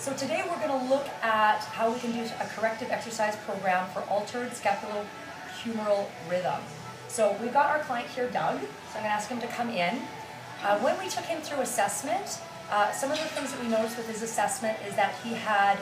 So today we're going to look at how we can do a corrective exercise program for altered scapulohumeral rhythm. So we've got our client here, Doug, so I'm going to ask him to come in. When we took him through assessment, some of the things that we noticed with his assessment is that he had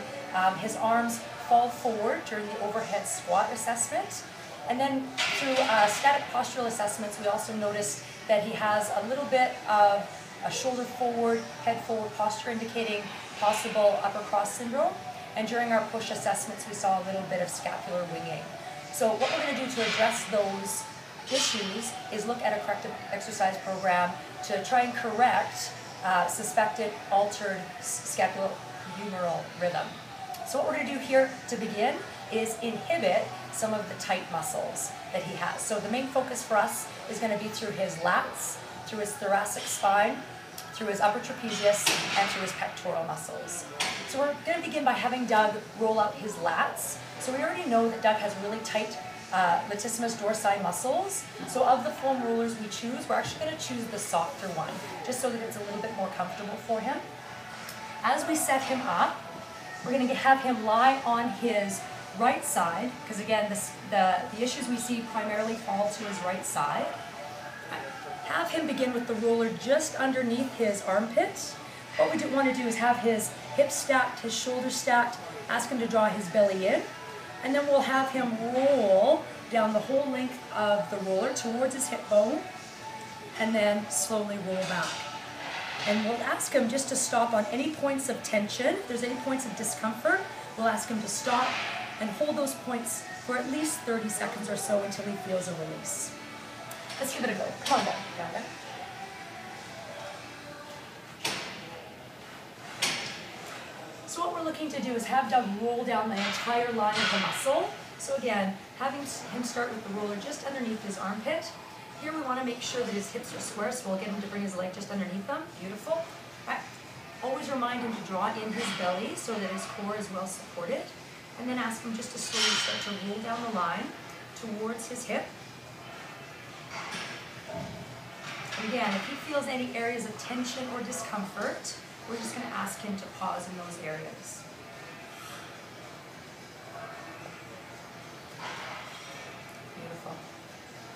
his arms fall forward during the overhead squat assessment. And then through static postural assessments, we also noticed that he has a little bit of a shoulder forward, head forward posture indicating possible upper cross syndrome. And during our push assessments, we saw a little bit of scapular winging. So what we're going to do to address those issues is look at a corrective exercise program to try and correct suspected altered scapulohumeral rhythm. So what we're going to do here to begin is inhibit some of the tight muscles that he has. So the main focus for us is going to be through his lats, through his thoracic spine, through his upper trapezius, and through his pectoral muscles. So we're going to begin by having Doug roll out his lats. So we already know that Doug has really tight latissimus dorsi muscles. So of the foam rollers we choose, we're actually going to choose the softer one, just so that it's a little bit more comfortable for him. As we set him up, we're going to have him lie on his right side, because again, the issues we see primarily fall to his right side. Have him begin with the roller just underneath his armpits. What we want to do is have his hips stacked, his shoulders stacked, ask him to draw his belly in, and then we'll have him roll down the whole length of the roller towards his hip bone, and then slowly roll back. And we'll ask him just to stop on any points of tension. If there's any points of discomfort, we'll ask him to stop and hold those points for at least 30 seconds or so until he feels a release. Let's give it a go. Come on, down. So what we're looking to do is have Doug roll down the entire line of the muscle. So again, having him start with the roller just underneath his armpit. Here we want to make sure that his hips are square, so we'll get him to bring his leg just underneath them. Beautiful. Right. Always remind him to draw in his belly so that his core is well supported. And then ask him just to slowly start to roll down the line towards his hip. And again, if he feels any areas of tension or discomfort, we're just going to ask him to pause in those areas. Beautiful.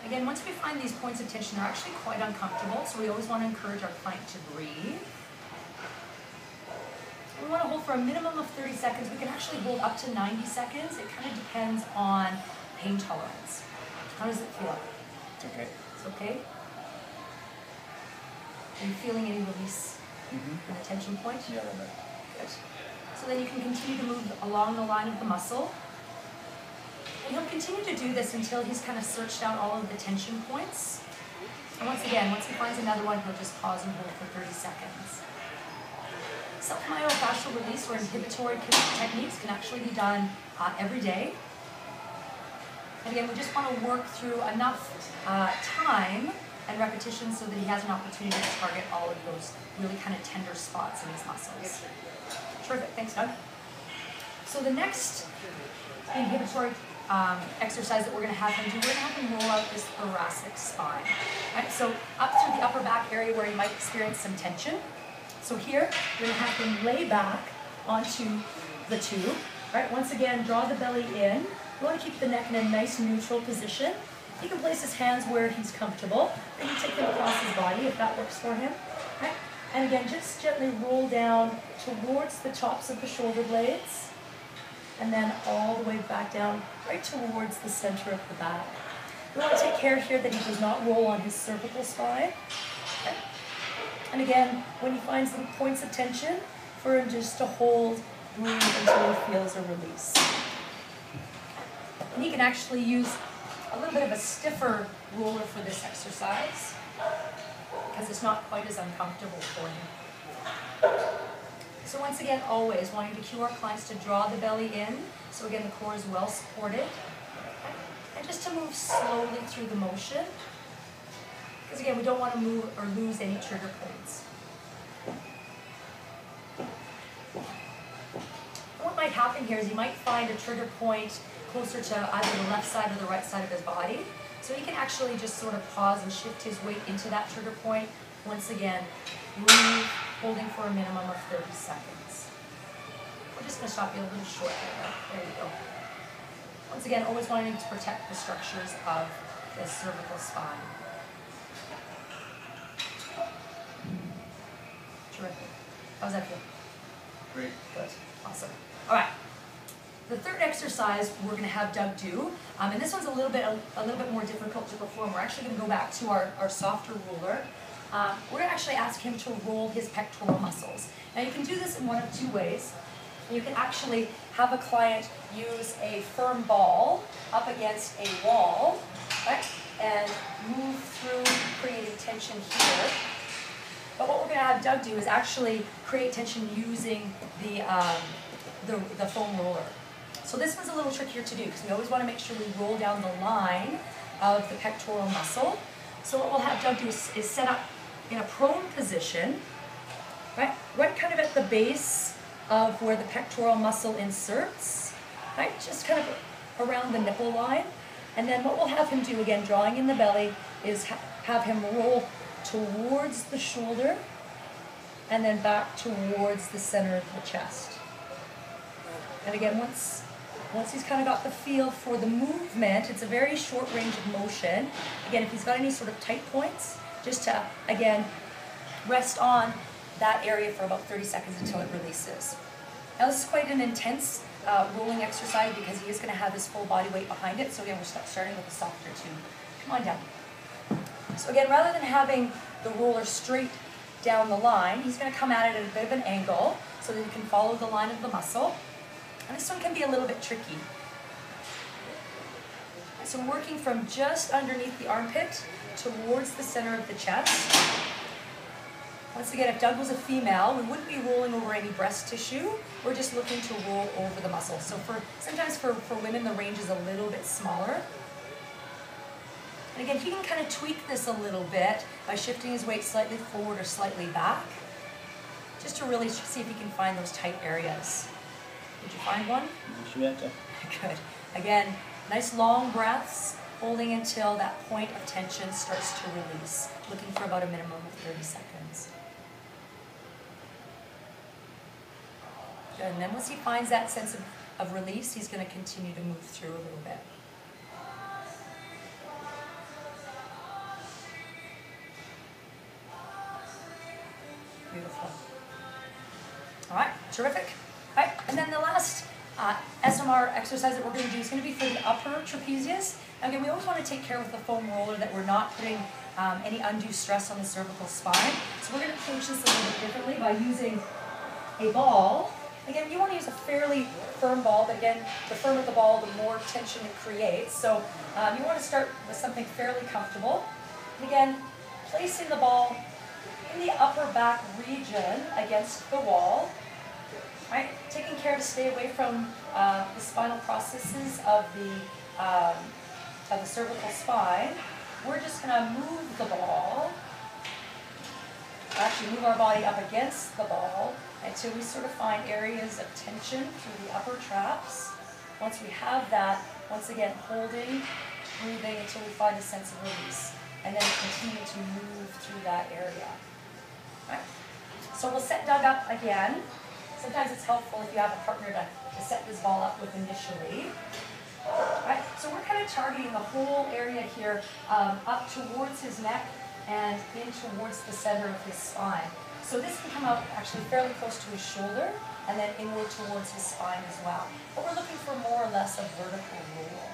Again, once we find these points of tension, they're actually quite uncomfortable, so we always want to encourage our client to breathe. We want to hold for a minimum of 30 seconds. We can actually hold up to 90 seconds. It kind of depends on pain tolerance. How does it feel? It's okay. It's okay? Are you feeling any release in the tension point? Yeah, a little bit. Good. So then you can continue to move along the line of the muscle. And he'll continue to do this until he's kind of searched out all of the tension points. And once again, once he finds another one, he'll just pause and hold for 30 seconds. Self-myofascial release or inhibitory techniques can actually be done every day. And again, we just want to work through enough time and repetition so that he has an opportunity to target all of those really kind of tender spots in his muscles. Terrific, thanks Doug. So the next inhibitory exercise that we're going to have him do, we're going to have him roll out this thoracic spine. Right? So up through the upper back area where you might experience some tension. So here, we're going to have him lay back onto the tube. Right? Once again, draw the belly in. We want to keep the neck in a nice neutral position. He can place his hands where he's comfortable. Or you can take them across his body if that works for him. Right? And again, just gently roll down towards the tops of the shoulder blades. And then all the way back down, right towards the center of the back. We want to take care here that he does not roll on his cervical spine. Okay? And again, when he finds the points of tension, for him just to hold, breathe until he feels a release. And he can actually use a little bit of a stiffer roller for this exercise because it's not quite as uncomfortable for him. So once again, always wanting to cue our clients to draw the belly in. So again, the core is well supported. And just to move slowly through the motion. Because again, we don't want to move or lose any trigger points. And what might happen here is you might find a trigger point closer to either the left side or the right side of his body. So he can actually just sort of pause and shift his weight into that trigger point. Once again, breathe, holding for a minimum of 30 seconds. just going to stop you a little short there. There you go. Once again, always wanting to protect the structures of the cervical spine. Terrific. How's that feel? Great. Good. Awesome. All right. The third exercise we're going to have Doug do, and this one's a little bit more difficult to perform. We're actually going to go back to our softer roller. We're going to actually ask him to roll his pectoral muscles. Now you can do this in one of two ways. You can actually have a client use a firm ball up against a wall, right, and move through, creating tension here. But what we're going to have Doug do is actually create tension using the foam roller. So this one's a little trickier to do because we always want to make sure we roll down the line of the pectoral muscle. So what we'll have Doug do is set up in a prone position, right kind of at the base of where the pectoral muscle inserts, right, just kind of around the nipple line. And then what we'll have him do, again, drawing in the belly, is have him roll towards the shoulder and then back towards the center of the chest. And again, once he's kind of got the feel for the movement, it's a very short range of motion. Again, if he's got any sort of tight points, just to, again, rest on that area for about 30 seconds until it releases. Now this is quite an intense rolling exercise because he is going to have his full body weight behind it. So again, we're starting with a softer tube. Come on down. So again, rather than having the roller straight down the line, he's going to come at it at a bit of an angle so that he can follow the line of the muscle. And this one can be a little bit tricky. So working from just underneath the armpit towards the center of the chest. Once again, if Doug was a female, we wouldn't be rolling over any breast tissue. We're just looking to roll over the muscle. So sometimes for women, the range is a little bit smaller. And again, he can kind of tweak this a little bit by shifting his weight slightly forward or slightly back, just to really see if he can find those tight areas. Did you find one? Good. Again, nice long breaths, holding until that point of tension starts to release, looking for about a minimum of 30 seconds. Good. And then once he finds that sense of release, he's going to continue to move through a little bit. Beautiful. All right, terrific. All right, and then the last SMR exercise that we're going to do is going to be for the upper trapezius. Again, we always want to take care with the foam roller that we're not putting any undue stress on the cervical spine. So we're going to approach this a little bit differently by using a ball. Again, you want to use a fairly firm ball, but again, the firmer the ball, the more tension it creates. So you want to start with something fairly comfortable. And again, placing the ball in the upper back region against the wall. Right? Taking care to stay away from the spinal processes of the cervical spine. We're just going to move the ball, actually move our body up against the ball until we sort of find areas of tension through the upper traps. Once we have that, once again, holding, breathing until we find a sense of release. And then continue to move through that area. Right? So we'll set Doug up again. Sometimes it's helpful if you have a partner to set this ball up with initially. Right, so we're kind of targeting the whole area here up towards his neck and in towards the center of his spine. So this can come out actually fairly close to his shoulder and then inward towards his spine as well. But we're looking for more or less a vertical roll.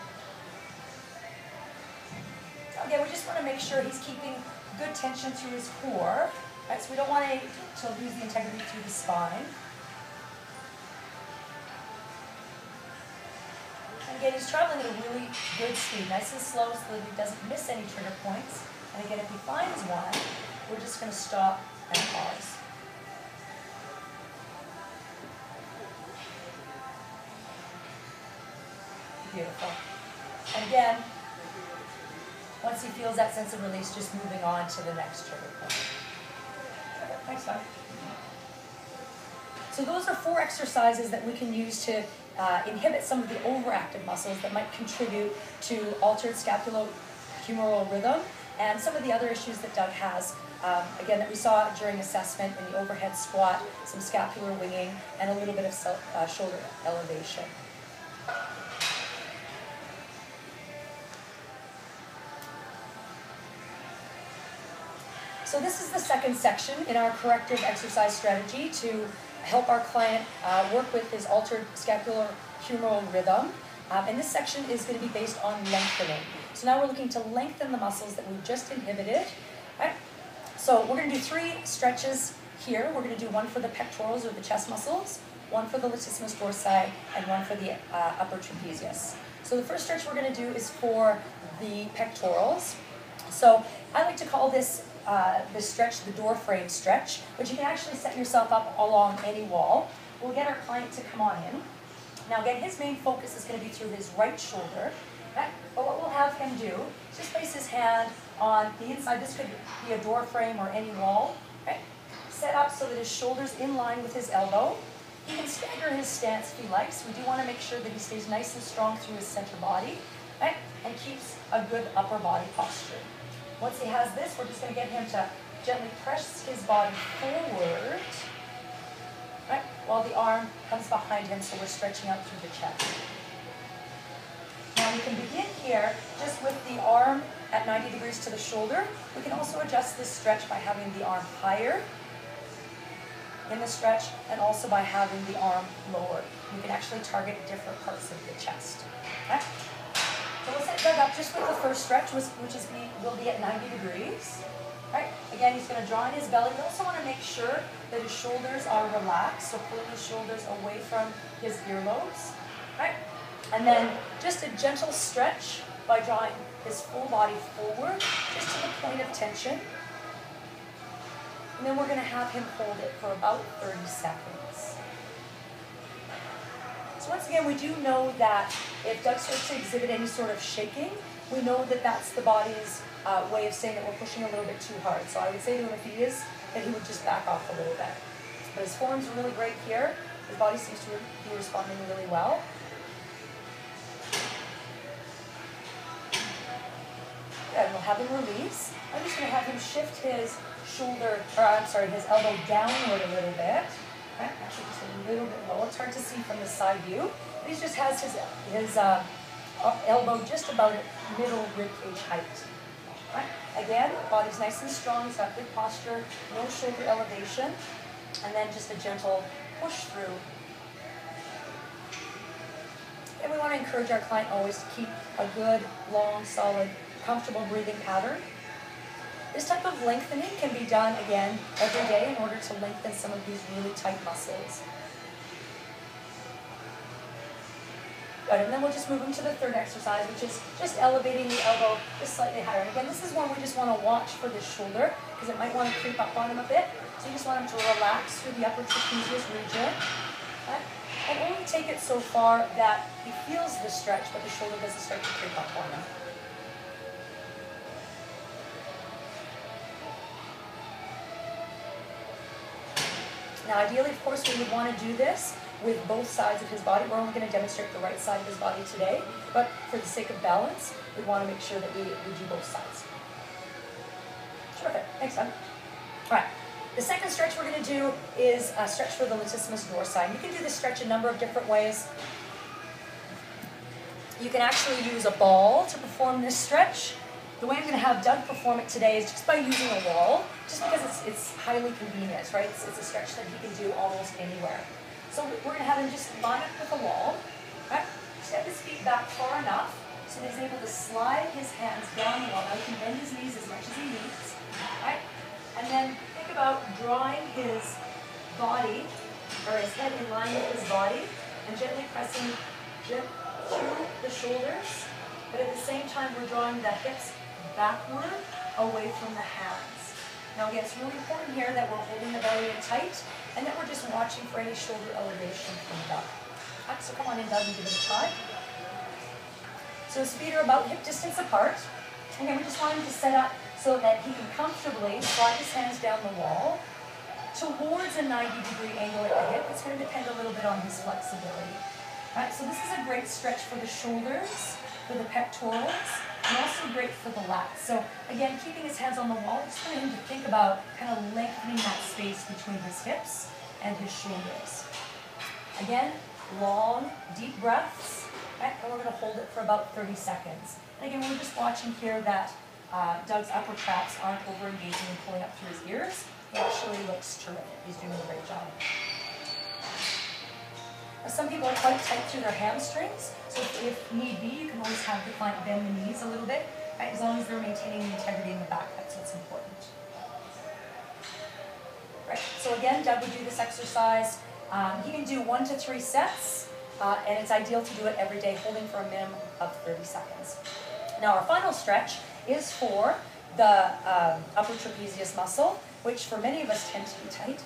So again, we just want to make sure he's keeping good tension through his core. Right, so we don't want to lose the integrity through the spine. Again, he's traveling at a really good speed, nice and slow so that he doesn't miss any trigger points. And again, if he finds one, we're just going to stop and pause. Beautiful. And again, once he feels that sense of release, just moving on to the next trigger point. Okay, thanks, Doug. So those are 4 exercises that we can use to inhibit some of the overactive muscles that might contribute to altered scapulohumeral rhythm. and some of the other issues that Doug has, again, that we saw during assessment in the overhead squat, some scapular winging, and a little bit of shoulder elevation. So this is the second section in our corrective exercise strategy to help our client work with his altered scapulohumeral rhythm. And this section is going to be based on lengthening. So now we're looking to lengthen the muscles that we've just inhibited. Right? So we're going to do 3 stretches here. We're going to do one for the pectorals or the chest muscles, one for the latissimus dorsi, and one for the upper trapezius. So the first stretch we're going to do is for the pectorals. So I like to call this stretch the door frame stretch, but you can actually set yourself up along any wall. We'll get our client to come on in. Now again, his main focus is going to be through his right shoulder. Right? But what we'll have him do is just place his hand on the inside. This could be a door frame or any wall. Right? Set up so that his shoulder's in line with his elbow. He can stagger his stance if he likes. We do want to make sure that he stays nice and strong through his center body, right? And keeps a good upper body posture. Once he has this, we're just going to get him to gently press his body forward, right, while the arm comes behind him, so we're stretching out through the chest. Now we can begin here just with the arm at 90 degrees to the shoulder. We can also adjust this stretch by having the arm higher in the stretch and also by having the arm lower. You can actually target different parts of the chest. Okay? So we'll set Doug up just with the first stretch, which will be at 90 degrees. Right? Again, he's going to draw in his belly. We also want to make sure that his shoulders are relaxed, so pulling his shoulders away from his earlobes. Right? And then just a gentle stretch by drawing his full body forward, just to the point of tension. And then we're going to have him hold it for about 30 seconds. So once again, we do know that if Doug starts to exhibit any sort of shaking, we know that that's the body's way of saying that we're pushing a little bit too hard. So I would say to him, if he is, that he would just back off a little bit. But his form's really great here. His body seems to be responding really well. Good, we'll have him release. I'm just going to have him shift his his elbow downward a little bit. Right? Actually, just a little bit low. It's hard to see from the side view. But he just has his elbow just about at middle rib cage height. Right? Again, body's nice and strong. He's got good posture, no shoulder elevation, and then just a gentle push through. And we want to encourage our client always to keep a good, long, solid, comfortable breathing pattern. This type of lengthening can be done, again, every day in order to lengthen some of these really tight muscles. Good, and then we'll just move into the third exercise, which is just elevating the elbow just slightly higher. And again, this is one we just want to watch for this shoulder, because it might want to creep up on him a bit. So you just want him to relax through the upper trapezius region. Okay? And only take it so far that he feels the stretch, but the shoulder doesn't start to creep up on him. Now ideally, of course, we would want to do this with both sides of his body. We're only going to demonstrate the right side of his body today, but for the sake of balance, we want to make sure that we do both sides. Terrific. Thanks, Doug. All right. The second stretch we're going to do is a stretch for the latissimus dorsi. And you can do this stretch a number of different ways. You can actually use a ball to perform this stretch. The way I'm going to have Doug perform it today is just by using a wall, just because it's highly convenient, right? It's a stretch that he can do almost anywhere. So we're going to have him just line up with a wall, right? Step his feet back far enough so that he's able to slide his hands down the wall. Now he can bend his knees as much as he needs, right? And then think about drawing his body, or his head in line with his body, and gently pressing through the shoulders. But at the same time, we're drawing the hips backward, away from the hands. Now again, it's really important here that we're holding the belly in tight, and that we're just watching for any shoulder elevation from Doug. Right, so come on in, Doug, and give it a try. So his feet are about hip distance apart. Again, we just want him to set up so that he can comfortably slide his hands down the wall towards a 90-degree angle at the hip. It's going to depend a little bit on his flexibility. Right, so this is a great stretch for the shoulders for the pectorals and also great for the lats. So again, keeping his hands on the wall, just want him to think about kind of lengthening that space between his hips and his shoulders. Again, long, deep breaths, okay? And we're going to hold it for about 30 seconds. And again, we're just watching here that Doug's upper traps aren't over-engaging and pulling up through his ears. He actually looks terrific. He's doing a great job. Now, some people are quite tight through their hamstrings, so if need be, you can always have the client bend the knees a little bit, right? As long as they're maintaining the integrity in the back. That's what's important. Right, so again, Doug would do this exercise. He can do 1 to 3 sets, and it's ideal to do it every day, holding for a minimum of 30 seconds. Now, our final stretch is for the upper trapezius muscle, which for many of us tend to be tight,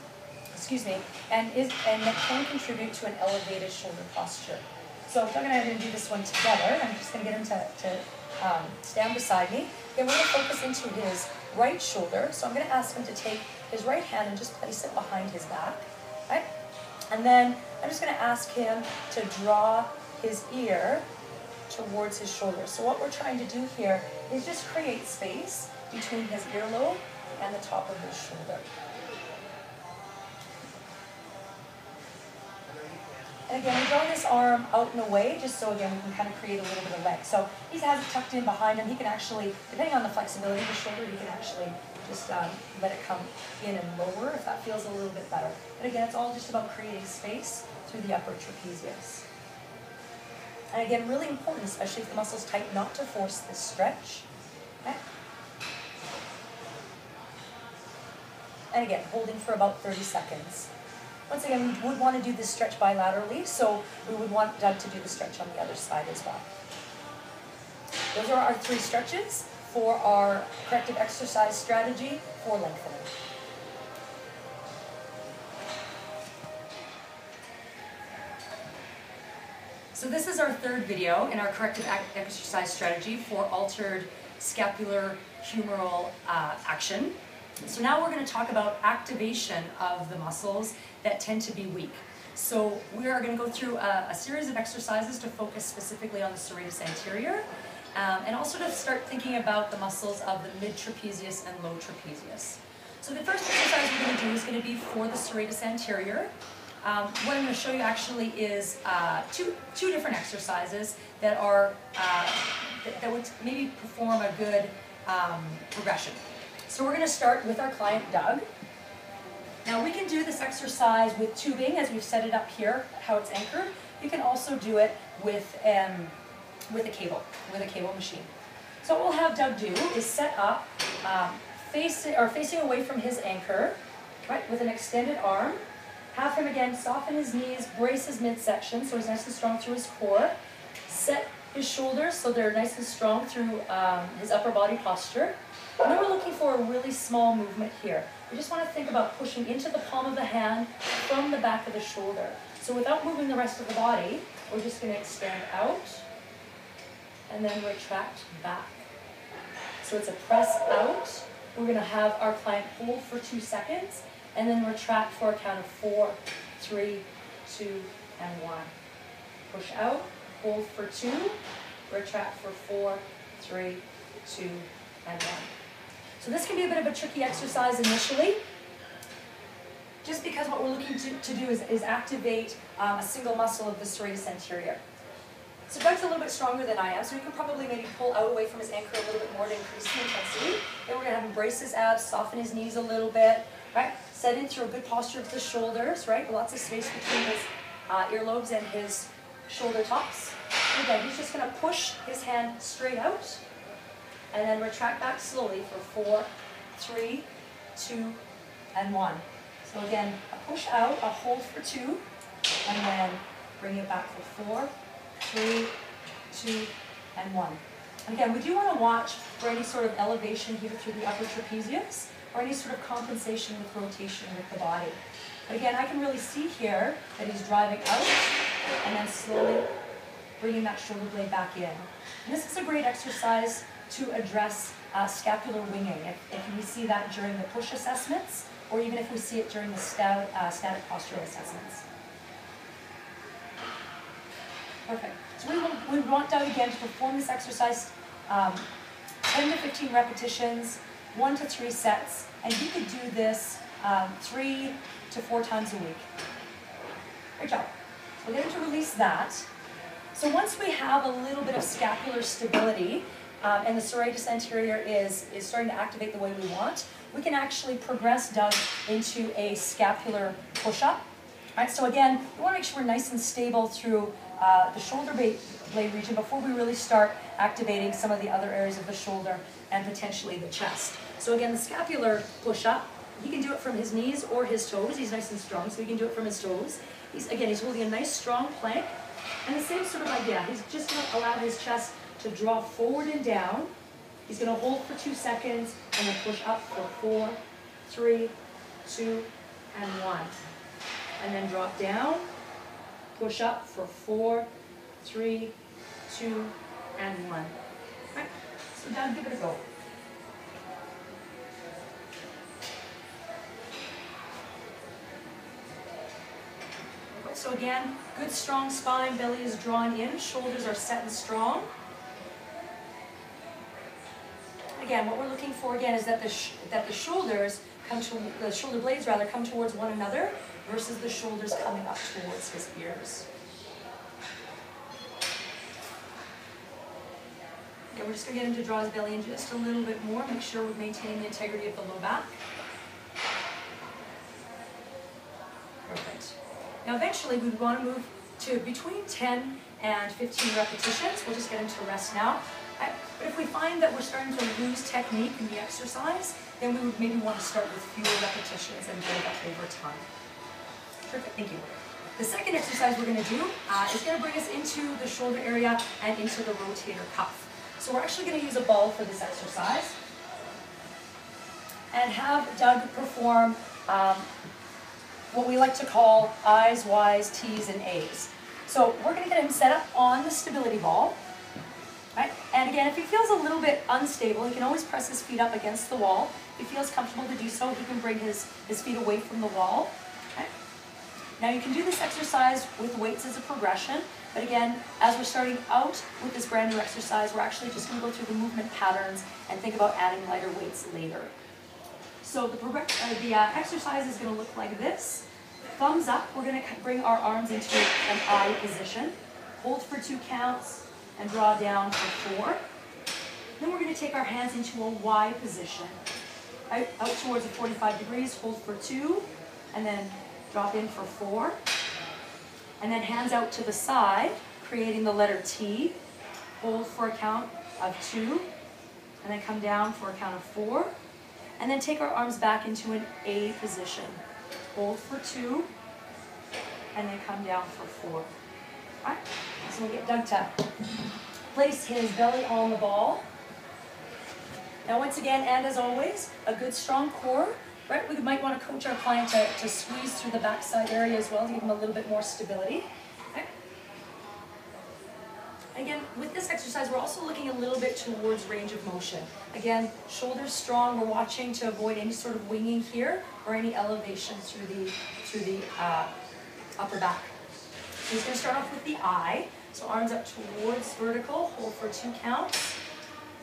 and that can contribute to an elevated shoulder posture. So Doug and I are going to do this one together. I'm just going to get him to stand beside me. Again, we're going to focus into his right shoulder. So I'm going to ask him to take his right hand and just place it behind his back. Right? And then I'm just going to ask him to draw his ear towards his shoulder. So what we're trying to do here is just create space between his earlobe and the top of his shoulder. And again, we draw this arm out and away, just so again we can kind of create a little bit of length. So he has it tucked in behind him. He can actually, depending on the flexibility of the shoulder, he can actually just let it come in and lower if that feels a little bit better. And again, it's all just about creating space through the upper trapezius. And again, really important, especially if the muscle's tight, not to force this stretch. Okay? And again, holding for about 30 seconds. Once again, we would want to do this stretch bilaterally, so we would want Doug to do the stretch on the other side as well. Those are our 3 stretches for our corrective exercise strategy for lengthening. So this is our 3rd video in our corrective exercise strategy for altered scapulohumeral action. So now we're going to talk about activation of the muscles that tend to be weak. So we are going to go through a series of exercises to focus specifically on the serratus anterior, and also to start thinking about the muscles of the mid-trapezius and low trapezius. So the first exercise we're going to do is going to be for the serratus anterior. What I'm going to show you actually is two different exercises that are that would maybe perform a good progression. So we're going to start with our client Doug. Now we can do this exercise with tubing, as we've set it up here, how it's anchored. You can also do it with a cable machine. So what we'll have Doug do is set up facing away from his anchor, right, with an extended arm. Have him again soften his knees, brace his midsection so he's nice and strong through his core. Set his shoulders so they're nice and strong through his upper body posture. And then we're looking for a really small movement here. We just want to think about pushing into the palm of the hand from the back of the shoulder. So without moving the rest of the body, we're just going to extend out and then retract back. So it's a press out. We're going to have our client hold for 2 seconds and then retract for a count of 4, 3, 2, and 1. Push out, hold for 2, retract for 4, 3, 2, and 1. So this can be a bit of a tricky exercise initially, just because what we're looking to do is activate a single muscle of the serratus anterior. So Doug's a little bit stronger than I am, so he can probably maybe pull out away from his anchor a little bit more to increase the intensity. Then we're going to have him brace his abs, soften his knees a little bit, right? Set in through a good posture of the shoulders, right? Lots of space between his earlobes and his shoulder tops. And again, he's just going to push his hand straight out and then retract back slowly for 4, 3, 2, and 1. So again, a push out, a hold for 2, and then bring it back for 4, 3, 2, and 1. And again, we do want to watch for any sort of elevation here through the upper trapezius, or any sort of compensation with rotation with the body. But again, I can really see here that he's driving out, and then slowly bringing that shoulder blade back in. And this is a great exercise to address scapular winging, if we see that during the push assessments, or even if we see it during the static postural assessments. Perfect. So we want Doug again to perform this exercise 10 to 15 repetitions, 1 to 3 sets, and you could do this 3 to 4 times a week. Great job. So we're going to release that. So once we have a little bit of scapular stability, and the serratus anterior is starting to activate the way we want, we can actually progress Doug into a scapular push-up. Right, so again, we want to make sure we're nice and stable through the shoulder blade region before we really start activating some of the other areas of the shoulder and potentially the chest. So again, the scapular push-up, he can do it from his knees or his toes. He's nice and strong, so he can do it from his toes. He's holding a nice strong plank. And the same sort of idea, he's just going to allow his chest to draw forward and down. He's going to hold for 2 seconds and then push up for 4, 3, 2, and 1. And then drop down, push up for 4, 3, 2, and 1. Right, so Doug, give it a go. So again, good strong spine, belly is drawn in, shoulders are set and strong. Again, what we're looking for again is that the shoulders the shoulder blades rather come towards one another versus the shoulders coming up towards his ears. Okay, we're just going to get him to draw his belly in just a little bit more, make sure we're maintaining the integrity of the low back. Perfect. Now eventually we want to move to between 10 and 15 repetitions. We'll just get him to rest now. But if we find that we're starting to lose technique in the exercise, then we would maybe want to start with fewer repetitions and build up over time. Perfect, thank you. The second exercise we're going to do is going to bring us into the shoulder area and into the rotator cuff. So we're actually going to use a ball for this exercise and have Doug perform what we like to call I's, Y's, T's, and A's. So we're going to get him set up on the stability ball. Right? And again, if he feels a little bit unstable, he can always press his feet up against the wall. If he feels comfortable to do so, he can bring his feet away from the wall. Okay? Now you can do this exercise with weights as a progression, but again, as we're starting out with this brand new exercise, we're actually just going to go through the movement patterns and think about adding lighter weights later. So the exercise is going to look like this. Thumbs up, we're going to bring our arms into an I position. Hold for 2 counts and draw down for 4. Then we're going to take our hands into a Y position. Out towards the 45 degrees, hold for 2, and then drop in for 4. And then hands out to the side, creating the letter T. Hold for a count of 2, and then come down for a count of 4. And then take our arms back into an A position. Hold for 2, and then come down for 4. All right? So we'll get Doug to place his belly on the ball. Now once again, and as always, a good strong core. Right? We might want to coach our client to squeeze through the backside area as well to give him a little bit more stability. Okay? Again, with this exercise, we're also looking a little bit towards range of motion. Again, shoulders strong. We're watching to avoid any sort of winging here or any elevation through the upper back. So he's going to start off with the I. So arms up towards vertical, hold for 2 counts,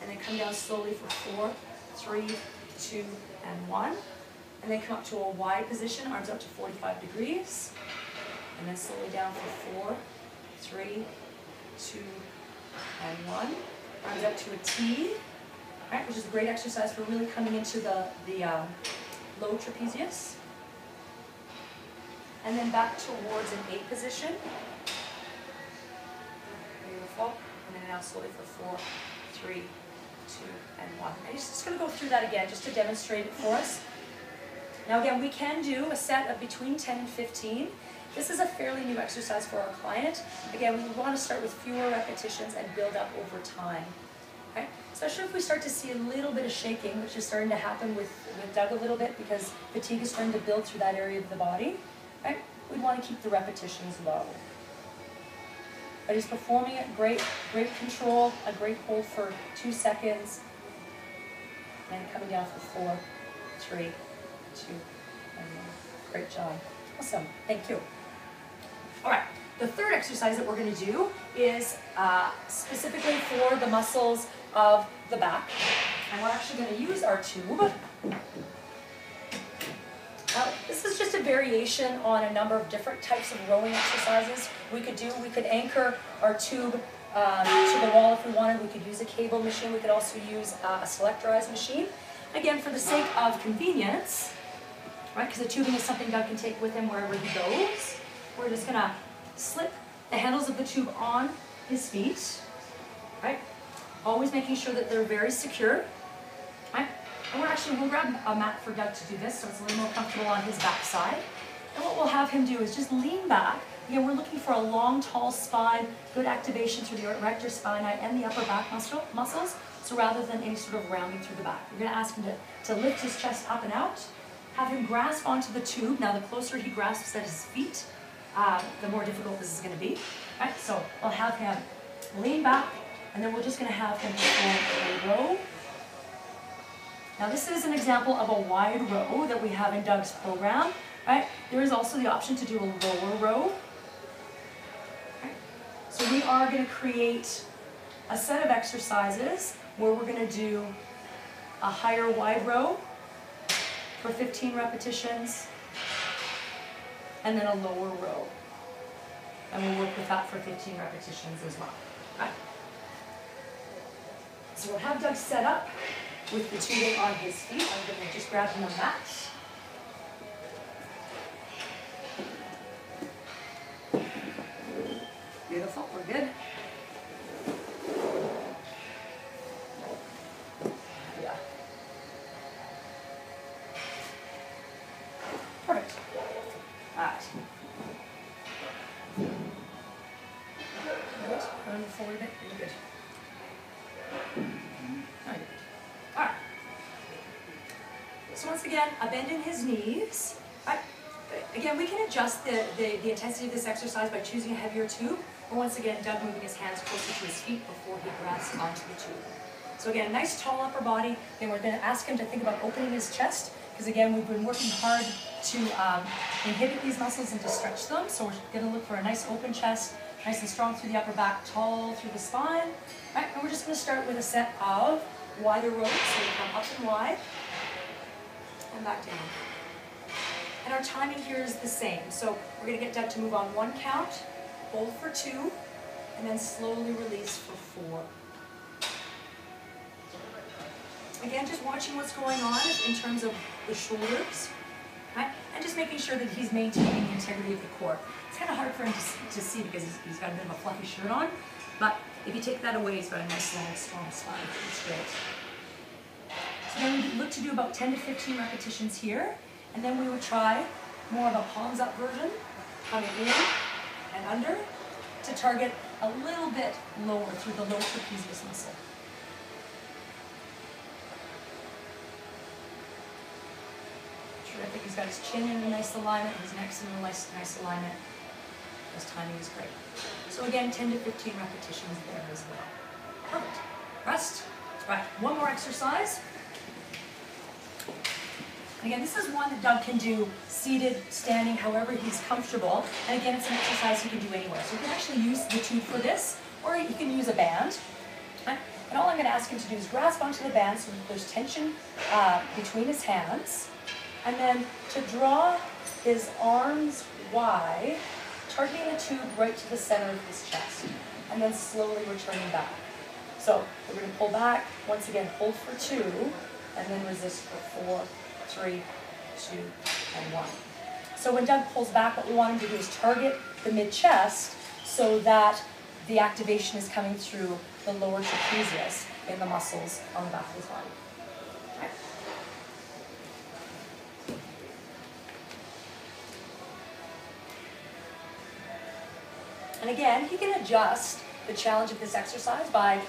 and then come down slowly for 4, 3, 2, and 1. And then come up to a Y position, arms up to 45 degrees, and then slowly down for 4, 3, 2, and 1. Arms up to a T, right, which is a great exercise for really coming into the low trapezius. And then back towards an A position. Beautiful. And then now slowly for 4, 3, 2, and 1. And he's just going to go through that again just to demonstrate it for us. Now again, we can do a set of between 10 and 15. This is a fairly new exercise for our client. Again, we want to start with fewer repetitions and build up over time. Okay? Especially if we start to see a little bit of shaking, which is starting to happen with Doug a little bit because fatigue is starting to build through that area of the body. Right? We want to keep the repetitions low. But he's performing it great control, a great hold for 2 seconds, and coming down for 4, 3, 2, and 1. Great job. Awesome. Thank you. All right. The third exercise that we're going to do is specifically for the muscles of the back. And we're actually going to use our tube. This is just a variation on a number of different types of rowing exercises we could do. We could anchor our tube to the wall if we wanted. We could use a cable machine. We could also use a selectorized machine. Again, for the sake of convenience, right, because the tubing is something Doug can take with him wherever he goes, we're just going to slip the handles of the tube on his feet, right? Always making sure that they're very secure, right? And we'll grab a mat for Doug to do this so it's a little more comfortable on his back side. And what we'll have him do is just lean back. Again, we're looking for a long, tall spine, good activation through the erector spinae and the upper back muscles, so rather than any sort of rounding through the back. We're going to ask him to lift his chest up and out, have him grasp onto the tube. Now, the closer he grasps at his feet, the more difficult this is going to be. All right, so we'll have him lean back, and then we're just going to have him perform a row. Now, this is an example of a wide row that we have in Doug's program. Right? There is also the option to do a lower row. Right? So we are going to create a set of exercises where we're going to do a higher wide row for 15 repetitions, and then a lower row. And we'll work with that for 15 repetitions as well. Right? So we'll have Doug set up with the tubing on his feet. I'm going to just grab him a mat. Beautiful, we're good. Yeah. Perfect. All right. Good. Run forward a bit. You're good. All right. All right. So once again, a bend in his knees. Right. Again, we can adjust the intensity of this exercise by choosing a heavier tube. Or once again, Doug moving his hands closer to his feet before he grasps onto the tube. So again, nice tall upper body. Then we're going to ask him to think about opening his chest, because again, we've been working hard to inhibit these muscles and to stretch them. So we're going to look for a nice open chest, nice and strong through the upper back, tall through the spine. Right? And we're just going to start with a set of wider rows. So we come up and wide, and back down. And our timing here is the same. So we're going to get Doug to move on 1 count, hold for 2, and then slowly release for 4. Again, just watching what's going on in terms of the shoulders, right? And just making sure that he's maintaining the integrity of the core. It's kind of hard for him to see because he's got a bit of a fluffy shirt on, but if you take that away, he's got a nice, long, strong spine. It's great. So then we look to do about 10 to 15 repetitions here. And then we would try more of a palms up version, coming in and under, to target a little bit lower through the low trapezius muscle. Terrific. He's got his chin in a nice alignment, his neck's in a nice alignment. His timing is great. So again, 10 to 15 repetitions there as well. Perfect. Rest. Right, one more exercise. Again, this is one that Doug can do seated, standing, however he's comfortable. And again, it's an exercise he can do anywhere. So you can actually use the tube for this, or you can use a band. And all I'm going to ask him to do is grasp onto the band so that there's tension between his hands. And then to draw his arms wide, targeting the tube right to the center of his chest. And then slowly returning back. So we're going to pull back, once again, hold for 2, and then resist for 4, 3, 2, and 1. So when Doug pulls back, what we want him to do is target the mid-chest so that the activation is coming through the lower trapezius in the muscles on the back of his body. Okay. And again, he can adjust the challenge of this exercise by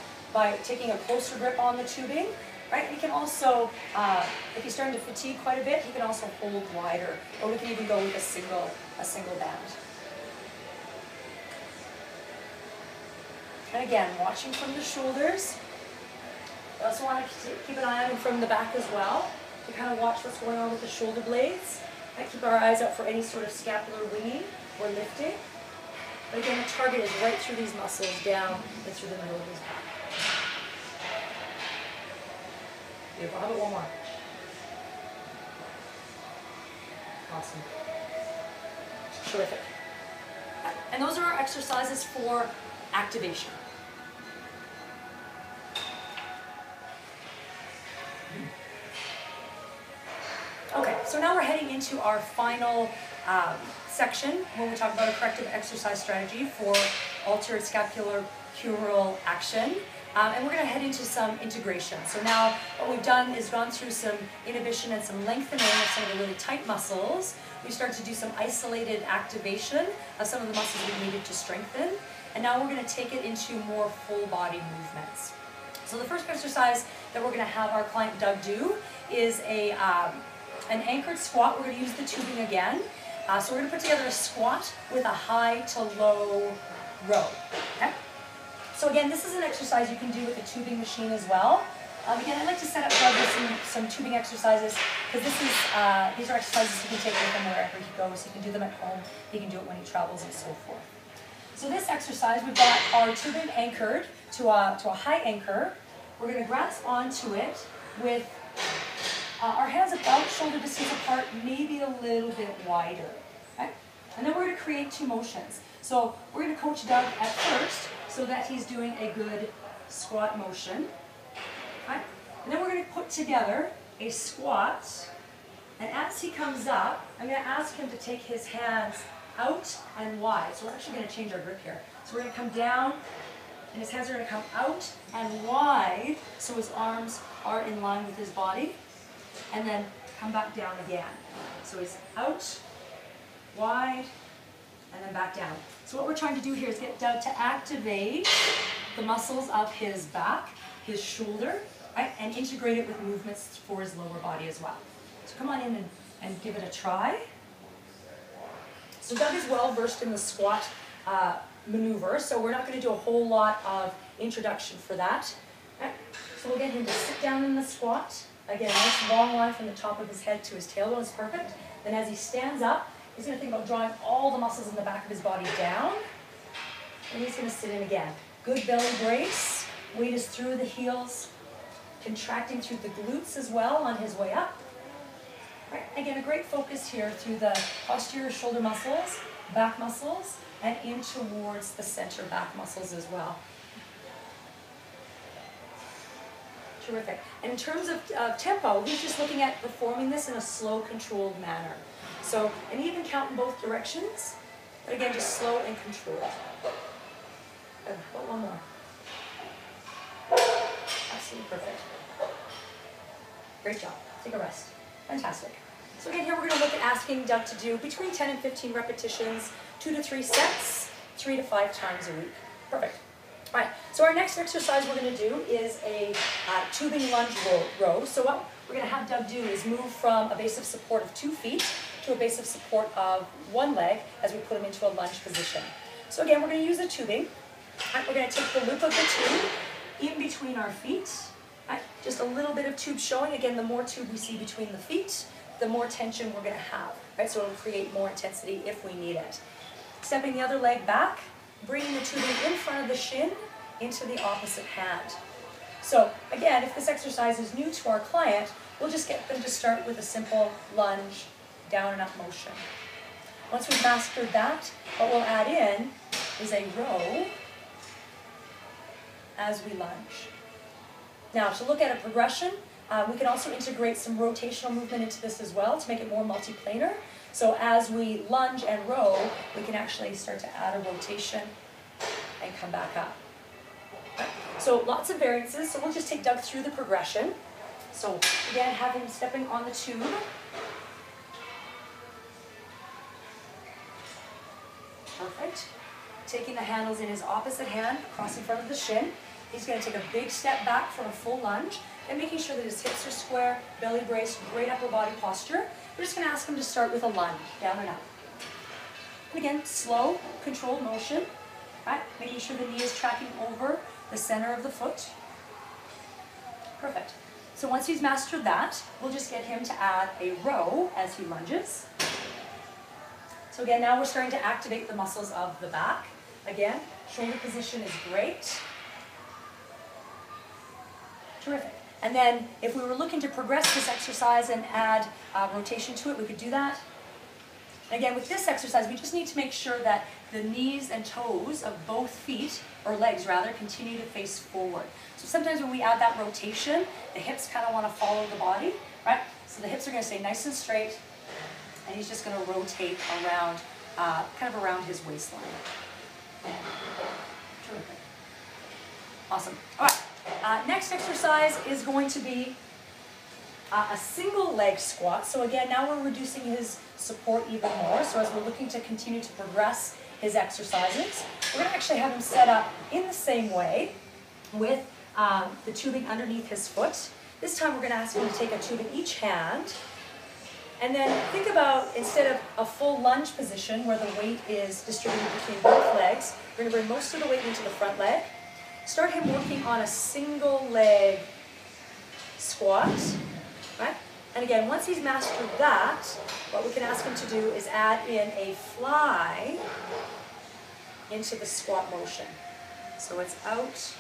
taking a closer grip on the tubing. Right? He can also, if he's starting to fatigue quite a bit, he can also hold wider, or we can even go with a single band. And again, watching from the shoulders. We also want to keep an eye on him from the back as well, to kind of watch what's going on with the shoulder blades. Right? Keep our eyes out for any sort of scapular winging or lifting. But again, the target is right through these muscles, down and through the middle of his back. Beautiful. How about one more? Awesome. Terrific. And those are our exercises for activation. Okay, so now we're heading into our final section when we talk about a corrective exercise strategy for altered scapulohumeral action. And we're going to head into some integration. So now what we've done is gone through some inhibition and some lengthening of some of the really tight muscles. We start to do some isolated activation of some of the muscles we needed to strengthen. And now we're going to take it into more full body movements. So the first exercise that we're going to have our client Doug do is an anchored squat. We're going to use the tubing again. So we're going to put together a squat with a high to low row. Okay? So again, this is an exercise you can do with a tubing machine as well. Again, I'd like to set up Doug with some tubing exercises because these are exercises he can take with him wherever he goes. He can do them at home. He can do it when he travels and so forth. So this exercise, we've got our tubing anchored to a high anchor. We're going to grasp onto it with our hands about shoulder distance apart, maybe a little bit wider. Okay? And then we're going to create two motions. So we're going to coach Doug at first so that he's doing a good squat motion. Okay? And then we're going to put together a squat. And as he comes up, I'm going to ask him to take his hands out and wide. So we're actually going to change our grip here. So we're going to come down, and his hands are going to come out and wide so his arms are in line with his body. And then come back down again. So he's out, wide, and then back down. So what we're trying to do here is get Doug to activate the muscles of his back, his shoulder, right, and integrate it with movements for his lower body as well. So come on in and give it a try. So Doug is well versed in the squat maneuver, so we're not going to do a whole lot of introduction for that. Okay. So we'll get him to sit down in the squat. Again, nice long line from the top of his head to his tailbone is perfect. Then as he stands up, he's going to think about drawing all the muscles in the back of his body down. And he's going to sit in again. Good belly brace. Weight is through the heels, contracting through the glutes as well on his way up. Right. Again, a great focus here through the posterior shoulder muscles, back muscles, and in towards the center back muscles as well. Terrific. And in terms of tempo, he's just looking at performing this in a slow, controlled manner. So, and even count in both directions, but again, just slow and controlled. One more. Absolutely perfect. Great job. Take a rest. Fantastic. So again, here we're going to look at asking Doug to do between 10 and 15 repetitions, 2 to 3 sets, 3 to 5 times a week. Perfect. All right, so our next exercise we're going to do is a tubing lunge row. So what we're going to have Doug do is move from a base of support of 2 feet to a base of support of 1 leg as we put him into a lunge position. So again, we're going to use the tubing. Right, we're going to take the loop of the tube in between our feet. Right, just a little bit of tube showing. Again, the more tube we see between the feet, the more tension we're going to have. Right, so it'll create more intensity if we need it. Stepping the other leg back, bringing the tubing in front of the shin into the opposite hand. So again, if this exercise is new to our client, we'll just get them to start with a simple lunge, down and up motion. Once we've mastered that, what we'll add in is a row as we lunge. Now, to look at a progression, we can also integrate some rotational movement into this as well to make it more multiplanar. So as we lunge and row, we can actually start to add a rotation and come back up. So lots of variances. So we'll just take Doug through the progression. So again, have him stepping on the tube. Perfect. Taking the handles in his opposite hand, across in front of the shin. He's going to take a big step back for a full lunge and making sure that his hips are square, belly braced, great upper body posture. We're just going to ask him to start with a lunge, down and up. And again, slow, controlled motion. Right? Making sure the knee is tracking over the center of the foot. Perfect. So once he's mastered that, we'll just get him to add a row as he lunges. So again, now we're starting to activate the muscles of the back. Again, shoulder position is great. Terrific. And then if we were looking to progress this exercise and add rotation to it, we could do that. And again, with this exercise, we just need to make sure that the knees and toes of both feet, or legs rather, continue to face forward. So sometimes when we add that rotation, the hips kind of want to follow the body, right? So the hips are going to stay nice and straight, and he's just going to rotate around, kind of around his waistline. Terrific. Awesome. All right. Next exercise is going to be a single leg squat. So again, now we're reducing his support even more. So as we're looking to continue to progress his exercises, we're going to actually have him set up in the same way with the tubing underneath his foot. This time we're going to ask him to take a tube in each hand. And then think about, instead of a full lunge position where the weight is distributed between both legs, we're going to bring most of the weight into the front leg. Start him working on a single leg squat, right? And again, once he's mastered that, what we can ask him to do is add in a fly into the squat motion. So it's out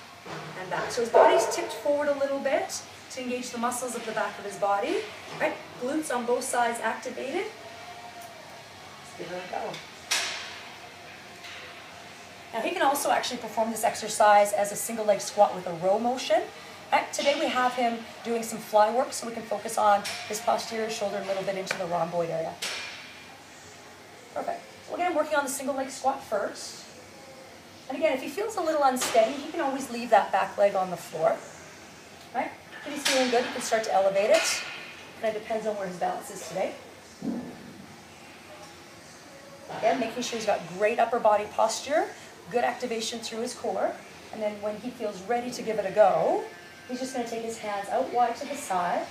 and back. So his body's tipped forward a little bit to engage the muscles of the back of his body, right? Glutes on both sides activated. Let's give it a go. Now he can also actually perform this exercise as a single leg squat with a row motion. Right? Today we have him doing some fly work so we can focus on his posterior shoulder a little bit into the rhomboid area. Perfect. So we'll get him working on the single leg squat first. And again, if he feels a little unsteady, he can always leave that back leg on the floor. Right? If he's feeling good, he can start to elevate it. Kind of depends on where his balance is today. Again, making sure he's got great upper body posture, good activation through his core. And then when he feels ready to give it a go, he's just going to take his hands out wide to the side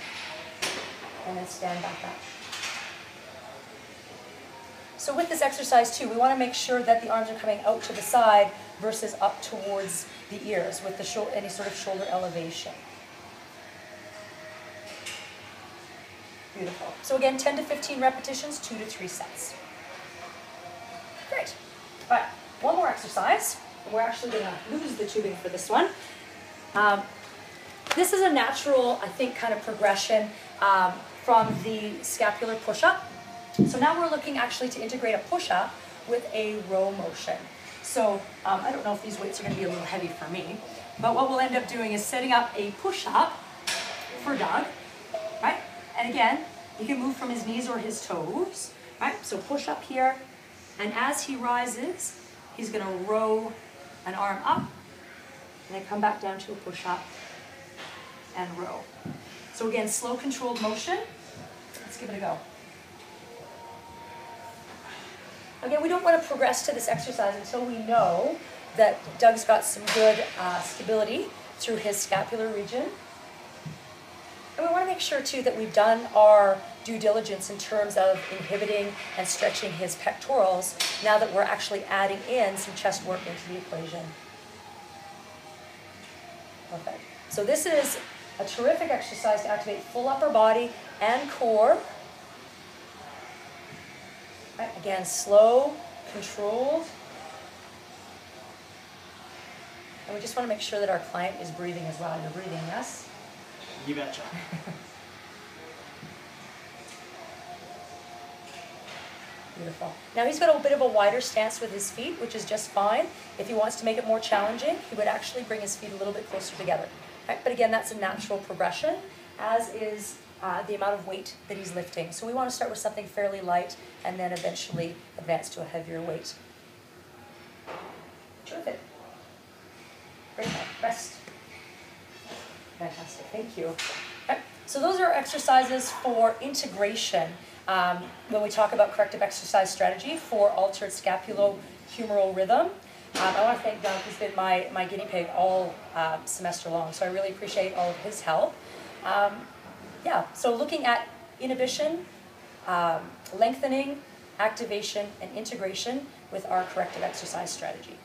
and then stand back up. So with this exercise too, we want to make sure that the arms are coming out to the side versus up towards the ears with the any sort of shoulder elevation. Beautiful. So again, 10 to 15 repetitions, 2 to 3 sets. Great. All right, one more exercise. We're actually going to lose the tubing for this one. This is a natural, I think, kind of progression from the scapular push-up. So now we're looking actually to integrate a push-up with a row motion. So I don't know if these weights are going to be a little heavy for me, but what we'll end up doing is setting up a push-up for Doug, right? And again, he can move from his knees or his toes, right? So push up here, and as he rises, he's going to row an arm up, and then come back down to a push-up and row. So again, slow, controlled motion. Let's give it a go. Again, we don't want to progress to this exercise until we know that Doug's got some good stability through his scapular region. And we want to make sure too that we've done our due diligence in terms of inhibiting and stretching his pectorals now that we're actually adding in some chest work into the equation. Perfect. So this is a terrific exercise to activate full upper body and core. Right, again, slow, controlled. And we just want to make sure that our client is breathing as well. You're breathing, yes? You betcha. Beautiful. Now he's got a bit of a wider stance with his feet, which is just fine. If he wants to make it more challenging, he would actually bring his feet a little bit closer together. Right? But again, that's a natural progression, as is the amount of weight that he's lifting. So we want to start with something fairly light and then eventually advance to a heavier weight. Terrific. Great. Rest. Fantastic. Thank you. Okay. So those are exercises for integration when we talk about corrective exercise strategy for altered scapulohumeral rhythm. I want to thank Doug, who's been my guinea pig all semester long, so I really appreciate all of his help. Yeah, so looking at inhibition, lengthening, activation, and integration with our corrective exercise strategy.